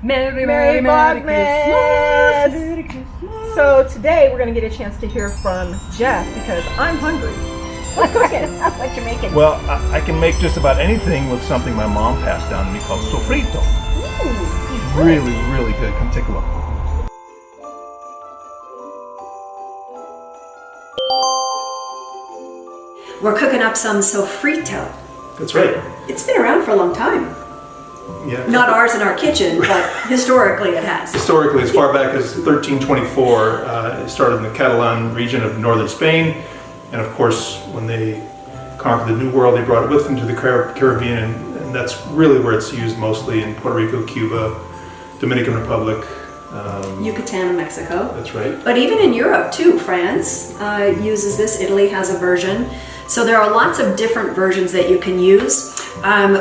Merry Vlogmas! So today we're going to get a chance to hear from Jeff because I'm hungry. What's cooking? What you making? Well, I can make just about anything with something my mom passed down to me called Sofrito. Ooh, really, really good. Come take a look. We're cooking up some sofrito. That's right. It's been around for a long time. Yeah. Not ours in our kitchen, but historically it has. Historically, as far back as 1324, it started in the Catalan region of northern Spain. And of course, when they conquered the New World, they brought it with them to the Caribbean. And that's really where it's used mostly in Puerto Rico, Cuba, Dominican Republic. Yucatan and Mexico. That's right. But even in Europe too, France uses this. Italy has a version. So there are lots of different versions that you can use.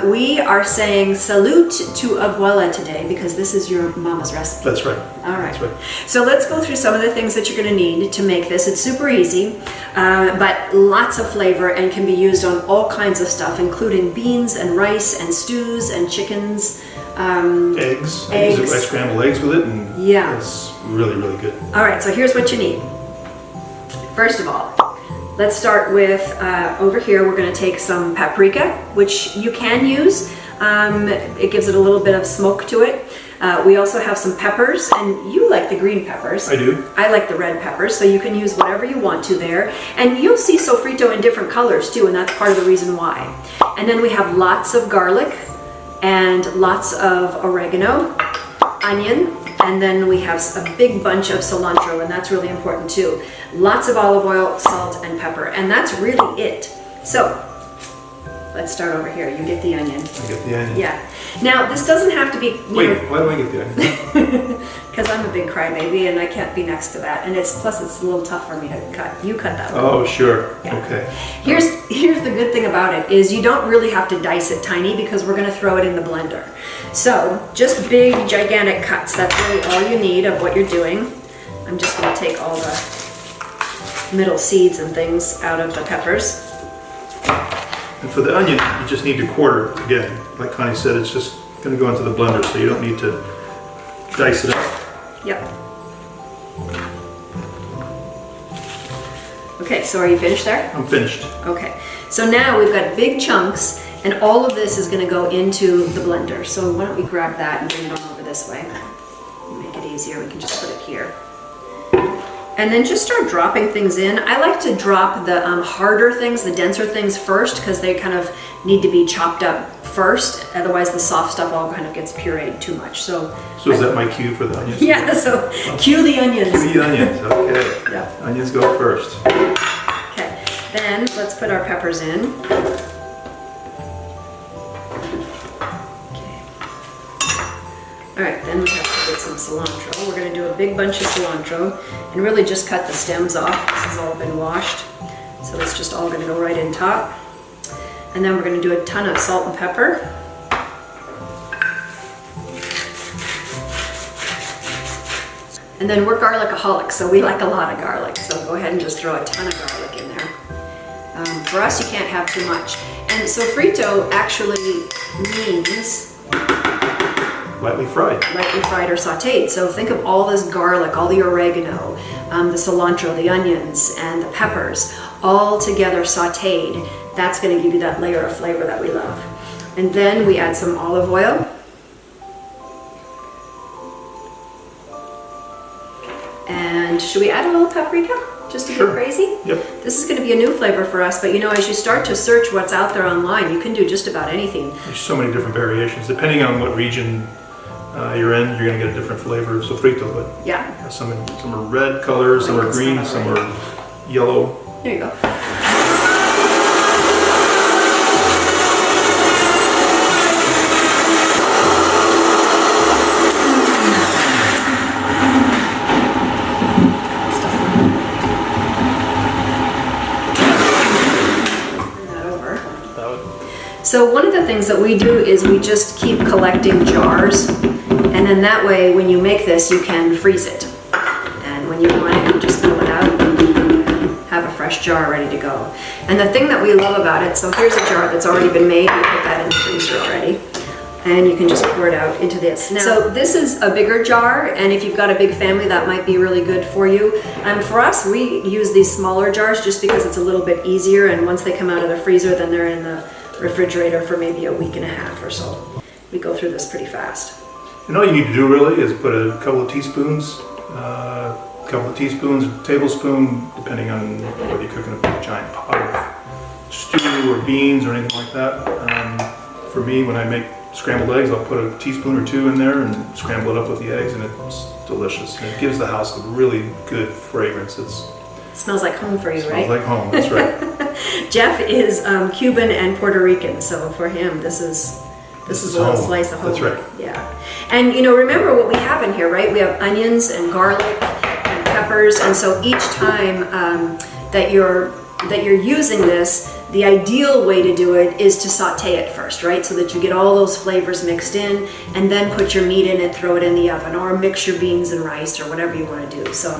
We are saying salute to abuela today because this is your mama's recipe. That's right. All right. That's right. So let's go through some of the things that you're going to need to make this. It's super easy, but lots of flavor and can be used on all kinds of stuff, including beans and rice and stews and chickens. Eggs. I scramble eggs with it, and yeah, it's really, really good. All right, so here's what you need. First of all, let's start with, over here, we're gonna take some paprika, which you can use. It gives it a little bit of smoke to it. We also have some peppers, and you like the green peppers. I do. I like the red peppers, so you can use whatever you want to there. And you'll see sofrito in different colors too, and that's part of the reason why. And then we have lots of garlic, and lots of oregano, onion, and then we have a big bunch of cilantro, and that's really important too. Lots of olive oil, salt, and pepper, and that's really it. So, let's start over here. You get the onion. I get the onion. Yeah. Now, this doesn't have to be... Wait, why do I get the onion? Because I'm a big crybaby, and I can't be next to that. And plus it's a little tough for me to cut. You cut that one. Oh, sure. Yeah. Okay. Here's the good thing about it is you don't really have to dice it tiny because we're going to throw it in the blender. So just big, gigantic cuts. That's really all you need of what you're doing. I'm just going to take all the middle seeds and things out of the peppers. And for the onion, you just need to quarter it again. Like Connie said, it's just going to go into the blender, so you don't need to dice it up. Yep. Okay, so are you finished there? I'm finished. Okay, so now we've got big chunks, and all of this is going to go into the blender. So why don't we grab that and bring it on over this way. Make it easier, we can just put it here. And then just start dropping things in. I like to drop the harder things, the denser things first, because they kind of need to be chopped up first. Otherwise the soft stuff all kind of gets pureed too much. So is that my cue for the onions? Yeah, so cue the onions. Cue the onions, okay. Yeah. Onions go first. Okay, then let's put our peppers in. Okay. All right, then we have to get some cilantro. We're gonna do a big bunch of cilantro and really just cut the stems off. This has all been washed. So it's just all gonna go right in top. And then we're gonna do a ton of salt and pepper. And then we're garlicaholics, so we like a lot of garlic. So go ahead and just throw a ton of garlic in there. For us, you can't have too much. And sofrito actually means Lightly fried. Lightly fried or sauteed. So think of all this garlic, all the oregano, the cilantro, the onions, and the peppers, all together sauteed. That's going to give you that layer of flavor that we love. And then we add some olive oil. And should we add a little paprika just to get crazy? Yep. This is going to be a new flavor for us, but you know, as you start to search what's out there online, you can do just about anything. There's so many different variations. Depending on what region you're in, you're going to get a different flavor of sofrito. But yeah, some are red colors, some are green, some are yellow. There you go. So one of the things that we do is we just keep collecting jars, and then that way when you make this you can freeze it, and when you want it you just pull it out and have a fresh jar ready to go. And the thing that we love about it, so here's a jar that's already been made, we put that in the freezer already. And you can just pour it out into this. Now, so this is a bigger jar, and if you've got a big family, that might be really good for you. For us, we use these smaller jars just because it's a little bit easier, and once they come out of the freezer, then they're in the refrigerator for maybe a week and a half or so. We go through this pretty fast. And all you need to do really is put a couple of teaspoons, tablespoon, depending on whether you're cooking a big giant pot of stew or beans or anything like that. For me, when I make scrambled eggs, I'll put a teaspoon or two in there and scramble it up with the eggs, and it's delicious. And it gives the house a really good fragrance. It smells like home for you, right? Smells like home, that's right. Jeff is Cuban and Puerto Rican, so for him, this is a little slice of home. That's right. Yeah. And remember what we have in here, right? We have onions and garlic and peppers, and so each time that you're using this, the ideal way to do it is to saute it first, right? So that you get all those flavors mixed in, and then put your meat in and throw it in the oven, or mix your beans and rice or whatever you want to do. So,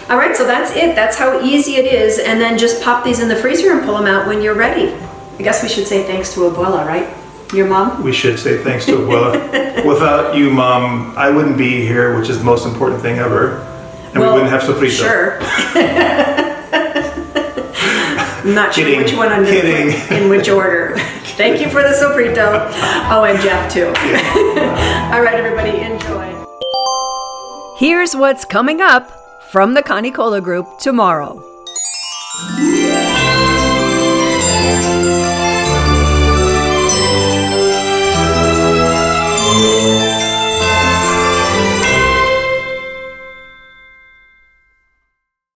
all right, so that's it. That's how easy it is. And then just pop these in the freezer and pull them out when you're ready. I guess we should say thanks to Abuela, right? Your mom? We should say thanks to Abuela. Without you, Mom, I wouldn't be here, which is the most important thing ever. And we wouldn't have sofrito. Sure. I'm not sure which one I'm going to put in which order. Thank you for the sofrito. Oh, and Jeff too. All right, everybody, enjoy. Here's what's coming up from the Connie Colla Group tomorrow.